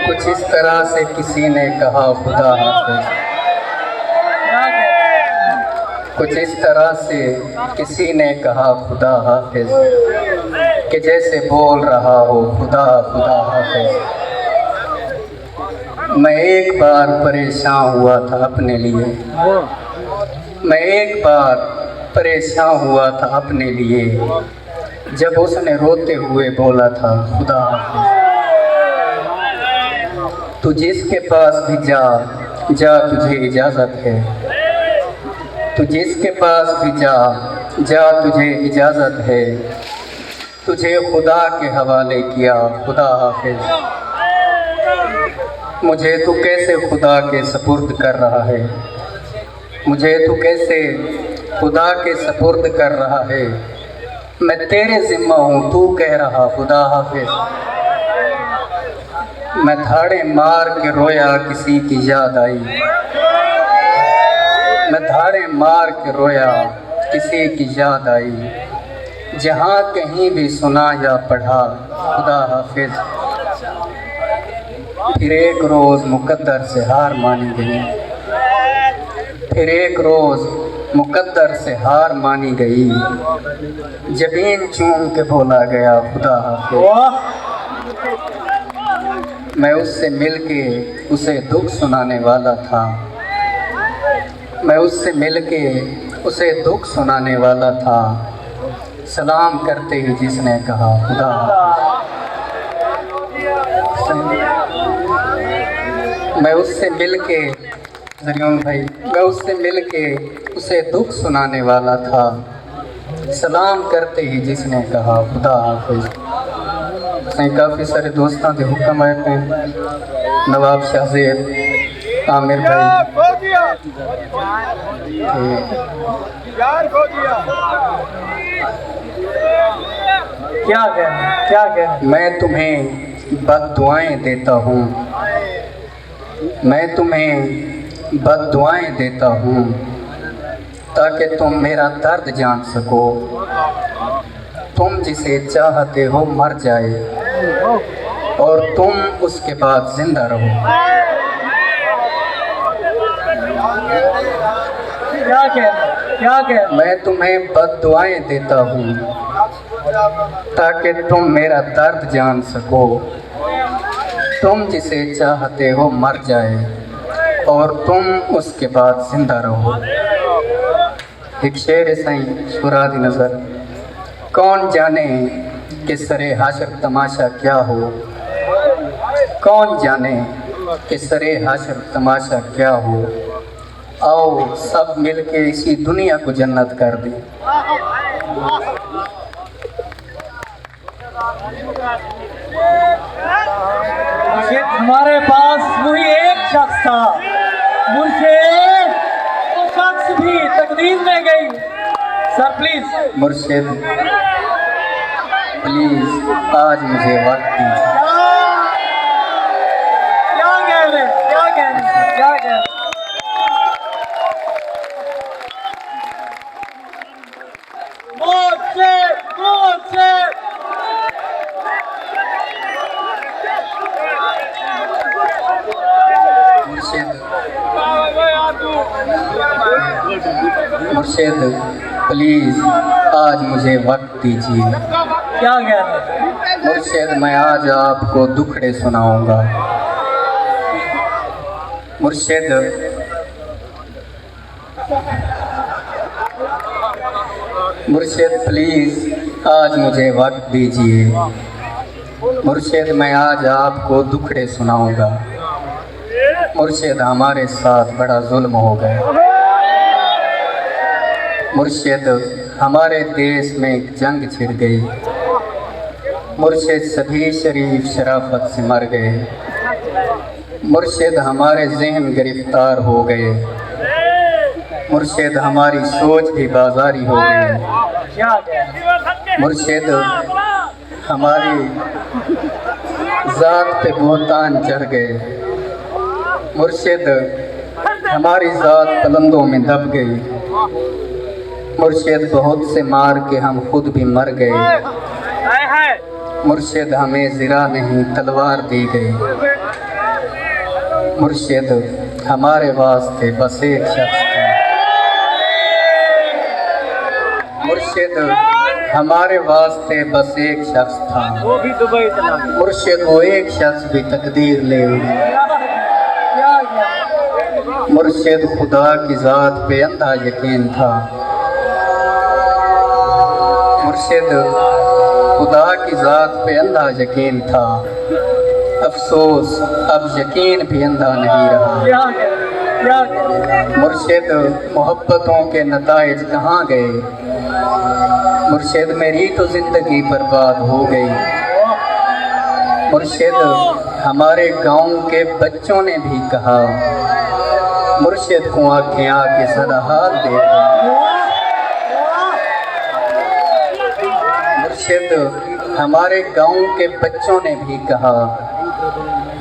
कुछ इस तरह से किसी ने कहा खुदा हाफिज, कुछ इस तरह से किसी ने कहा खुदा हाफिज, कि जैसे बोल रहा हो खुदा खुदा हाफिज। मैं एक बार परेशान हुआ था अपने लिए, मैं एक बार परेशान हुआ था अपने लिए, जब उसने रोते हुए बोला था खुदा हाफिज। तू जिसके पास भी जा जा तुझे इजाज़त है, तू जिसके पास भी जा जा तुझे इजाज़त है, तुझे खुदा के हवाले किया खुदा हाफिज। मुझे तू कैसे खुदा के सपुर्द कर रहा है, मुझे तू कैसे खुदा के सपुर्द कर रहा है। मैं तेरे ज़िम्मा हूँ तू कह रहा खुदा हाफिज। मैं धाड़े मार के रोया किसी की याद आई, मैं धाड़े मार के रोया किसी की याद आई। जहाँ कहीं भी सुना या पढ़ा खुदा हाफिज। फिर एक रोज़ मुकद्दर से हार मानी गई, फिर एक रोज़ मुकद्दर से हार मानी गई। जबीन चूम के बोला गया खुदा हाफिज। मैं उससे मिलके उसे दुख सुनाने वाला था, मैं उससे मिलके उसे दुख सुनाने वाला था। सलाम करते ही जिसने कहा खुदा हाफिज। मैं उससे मिलके जरियन भाई, मैं उससे मिलके उसे दुख सुनाने वाला था। सलाम करते ही जिसने कहा खुदा हाफिज। काफ़ी सारे दोस्तों के हुक्म आए थे, नवाब शाहजेब आमिर भाई, क्या कहना। मैं तुम्हें बद्दुआएं देता हूँ, मैं तुम्हें बद्दुआएं देता हूँ, ताकि तुम मेरा दर्द जान सको। तुम जिसे चाहते हो मर जाए और तुम उसके बाद जिंदा रहो। क्या कहना। मैं तुम्हें बद्दुआएं देता हूँ ताकि तुम मेरा दर्द जान सको। तुम जिसे चाहते हो मर जाए और तुम उसके बाद जिंदा रहो। एक शेर सही सुरादी नज़र। कौन जाने कि सरे हाशर तमाशा क्या हो, कौन जाने कि सरे हाशर तमाशा क्या हो। आओ सब मिलके इसी दुनिया को जन्नत कर दें। हमारे पास वही एक शख्स था, मुर्शिद। वो शख्स भी तकदीर में गई। Sir please. मुर्शिद प्लीज आज मुझे वक्त दीजिए। क्या कह रहे, क्या कह रहे, क्या कह रहे। मुर्शिद प्लीज आज मुझे वक्त दीजिए। क्या कह रहे। मुर्शिद मैं आज आपको दुखड़े सुनाऊंगा। मुर्शिद मुर्शिद प्लीज आज मुझे वक्त दीजिए। मुर्शिद मैं आज आपको दुखड़े सुनाऊंगा। मुर्शिद हमारे साथ बड़ा जुल्म हो गया। मुर्शिद हमारे देश में एक जंग छिड़ गई। मुर्शिद सभी शरीफ शराफत से मर गए। मुर्शिद हमारे जहन गिरफ्तार हो गए। मुर्शिद हमारी सोच भी बाजारी हो गई। मुर्शिद हमारी ज़ात पे बोहतान चढ़ गए। मुर्शिद हमारी ज़ात पलंदों में दब गई। मुर्शिद बहुत से मार के हम खुद भी मर गए। मुर्शिद हमें ज़रा नहीं तलवार दी गई। मुर्शिद हमारे वास्ते बस एक शख्स था। मुर्शिद हमारे वास्ते बस एक शख्स था। वो भी दुबई चला गया। मुर्शिद वो एक शख्स भी तकदीर ले हुई। क्या क्या मुर्शिद खुदा की ज़ात पे अंधा यकीन था। मुर्शिद खुदा की ज़ात पे अंधा यकीन था। अफसोस अब यकीन भी अंधा नहीं रहा। क्या मुर्शिद मोहब्बतों के नताइज कहाँ गए। मुर्शिद मेरी तो ज़िंदगी बर्बाद हो गई। मुर्शिद हमारे गांव के बच्चों ने भी कहा, मुर्शिद को आँखें आके सदा हाल देखो। मुर्शिद हमारे गांव के बच्चों ने भी कहा,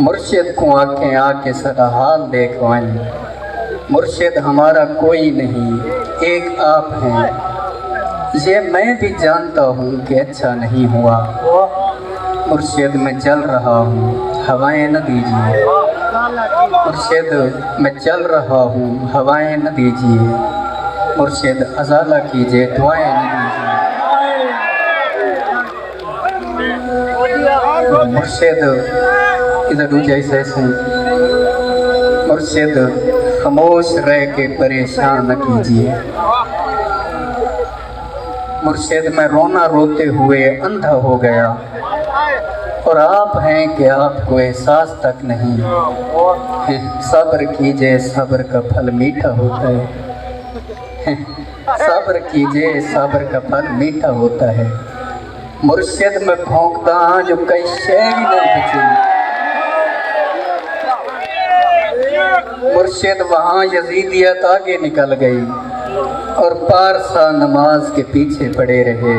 मुर्शिद को आँखें आके सदा हाल देखवाएं। मुर्शिद हमारा कोई नहीं, एक आप हैं। ये मैं भी जानता हूँ कि अच्छा नहीं हुआ। मुर्शिद मैं जल रहा हूँ, हवाएं न दीजिए। मुर्शिद मैं जल रहा हूँ, हवाएं न दीजिए। मुर्शिद अज़ाला कीजिए, दुआएं न दीजिए। मुर्शिद इधर जैसे मुर्शिद खामोश रह के परेशान न कीजिए। मुर्शिद मैं रोना रोते हुए अंधा हो गया, और आप हैं कि आपको एहसास तक नहीं। सब्र कीजिए, सब्र का फल मीठा होता है। सब्र कीजिए, सब्र का फल मीठा होता है। मुर्शिद में भौंकता जो कई शय भी नहीं बची। मुर्शिद वहाँ यजीदियत आगे निकल गई और पारसा नमाज के पीछे पड़े रहे।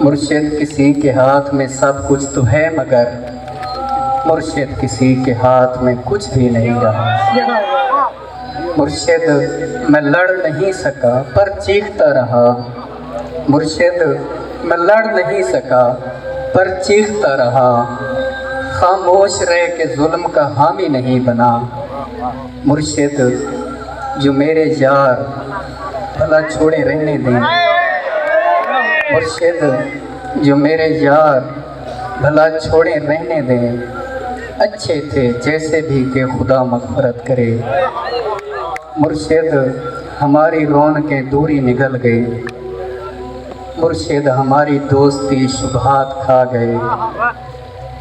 मुर्शिद किसी के हाथ में सब कुछ तो है, मगर मुर्शिद किसी के हाथ में कुछ भी नहीं रहा। मुर्शिद मैं लड़ नहीं सका पर चीखता रहा। मुर्शिद मैं लड़ नहीं सका पर चीखता रहा। खामोश रह के जुल्म का हामी नहीं बना। मुर्शिद जो मेरे यार भला छोड़े रहने दें। मुर्शिद जो मेरे यार भला छोड़े रहने दें। अच्छे थे जैसे भी के खुदा मग़फ़िरत करे। मुर्शिद हमारी रौनकें दूरी निगल गई। मुर्शिद हमारी दोस्ती शुबहात खा गए।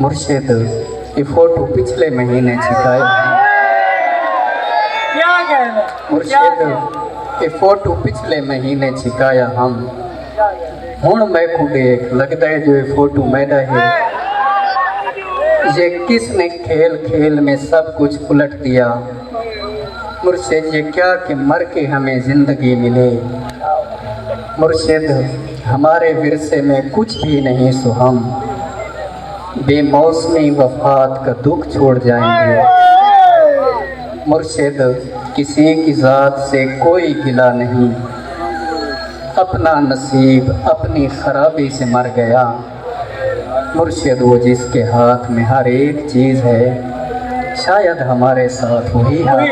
मुर्शिद ये फ़ोटो पिछले महीने छिपाए। क्या कहना? मुर्शिद ये फ़ोटो पिछले महीने छिकाया हम। हुण मैं को देख लगता है जो ये फ़ोटो मैदा है। ये किसने खेल खेल में सब कुछ उलट दिया। मुर्शिद ये क्या कि मर के हमें ज़िंदगी मिले। मुर्शिद हमारे विरसे में कुछ भी नहीं सो हम बेमौसमी वफ़ात का दुख छोड़ जाएंगे। मुर्शिद किसी की ज़ात से कोई गिला नहीं। अपना नसीब अपनी खराबी से मर गया। मुर्शिद वो जिसके हाथ में हर एक चीज़ है, शायद हमारे साथ वही हाथ।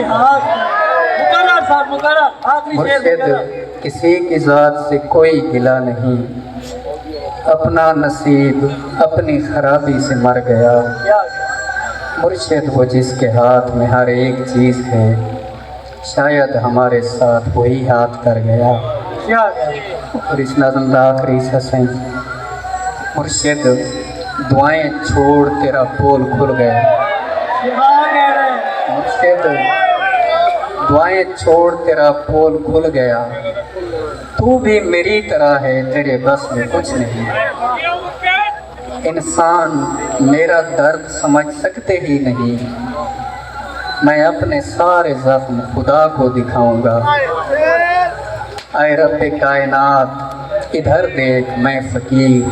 मुर्शिद किसी की ज़ात से कोई गिला नहीं। अपना नसीब अपनी खराबी से मर गया। मुर्शिद वो जिसके हाथ में हर एक चीज़ है, शायद हमारे साथ वही हाथ कर गया। और इस नज़म का आखिरी ससें, मुर्शिद दुआएं छोड़ तेरा पोल खुल गया। मुर्शिद दुआएं छोड़ तेरा पोल खुल गया। तू भी मेरी तरह है, तेरे बस में कुछ नहीं। इंसान मेरा दर्द समझ सकते ही नहीं। मैं अपने सारे ज़ख्म खुदा को दिखाऊंगा। आए रब्बे कायनात इधर देख, मैं फ़कीर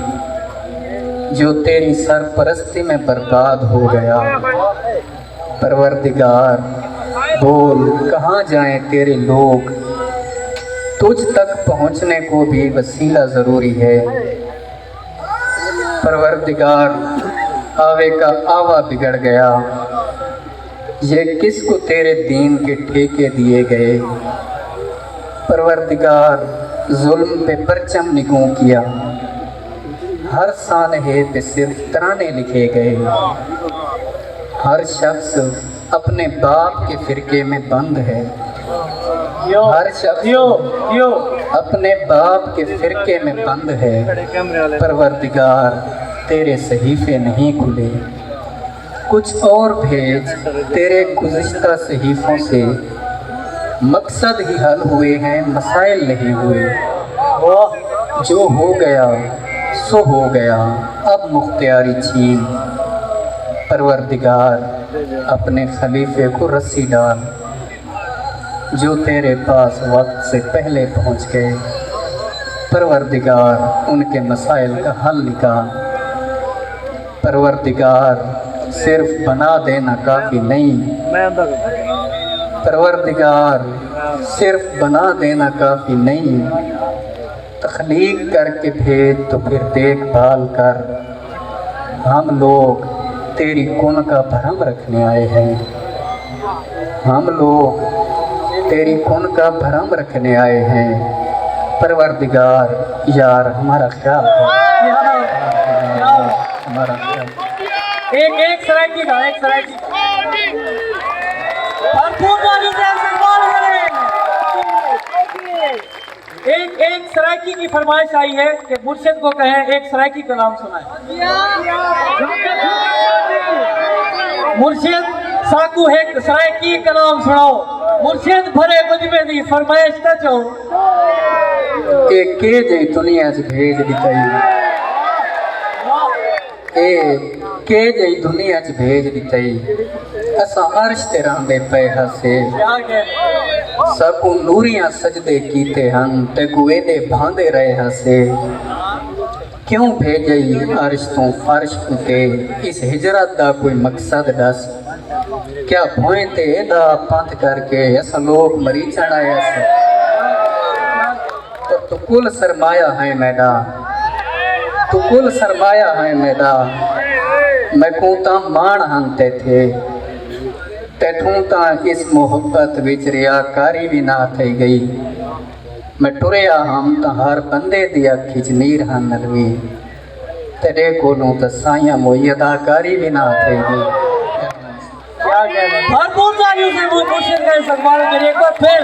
जो तेरी सरपरस्ती में बर्बाद हो गया। परवरदिगार बोल कहाँ जाएं तेरे लोग। तुझ तक पहुँचने को भी वसीला ज़रूरी है। परवरदिगार आवे का आवा बिगड़ गया, ये किसको तेरे दीन के ठेके दिए गए। परवरदिगार जुल्म पे परचम निगों किया, हर सानहे पे सिर्फ तराने लिखे गए। हर शख्स अपने बाप के फिरके में बंद है, हर शख्स अपने बाप के फिरके में बंद है। परवरदिगार तेरे सहीफे नहीं खुले, कुछ और भेज तेरे गुज़िश्ता सहीफों से। मकसद ही हल हुए हैं, मसाइल नहीं हुए। जो हो गया सो हो गया, अब मुख्तियारी छीन। परवरदिगार अपने खलीफे को रस्सी डाल, जो तेरे पास वक्त से पहले पहुंच गए। परवरदिगार उनके मसाइल का हल निकाल। परवरदिगार सिर्फ बना देना काफ़ी नहीं, परवरदिगार सिर्फ बना देना काफ़ी नहीं, तख्लीक करके भेज तो फिर देखभाल कर। हम लोग तेरी कुन का भरम रखने आए हैं, हम लोग तेरी कुन का भरम रखने आए हैं। परवरदिगार यार हमारा ख्याल कर, हमारा ख्याल। एक सराइकी का भरपूर ताली से इस्तेमाल करें। एक सराइकी की फरमाइश आई है कि मुर्शिद को कहें एक सराइकी का नाम सुनाए। मुर्शिद साकू एक सराइकी का नाम सुनाओ। मुर्शिद भरे मुझमें दी फरमाइश न चो एक के जे दुनिया से भेज दिताई, के जे दुनिया च भेज दिताई। असा अर्श ते रहंदे पे हसे, सकू नूरियां सजदे कीते हन ते गुएदे भांदे रहे हसे। क्यों भेजई अर्श तो फर्श ते, इस हिजरत दा कोई मकसद दस। क्या भोए ते एदा पंथ करके असा लोग मरी चढ़ाया से। तो कुल सरमाया है मैदा, तो कुल सरमाया है मैदा। मैं कूता मान हंते थे, तैठूं ता इस मोहब्बत विच रियाकारी भी ना थई गई। मैं टुरिया हम ता हर बंदे दी अखी च नीर हन नरवी, तेरे कोलों ता साइयां मोई अदाकारी भी ना थई गई। भरपूर तालियों से मुर्शिद का इस्तेमाल करिए। एक बार फिर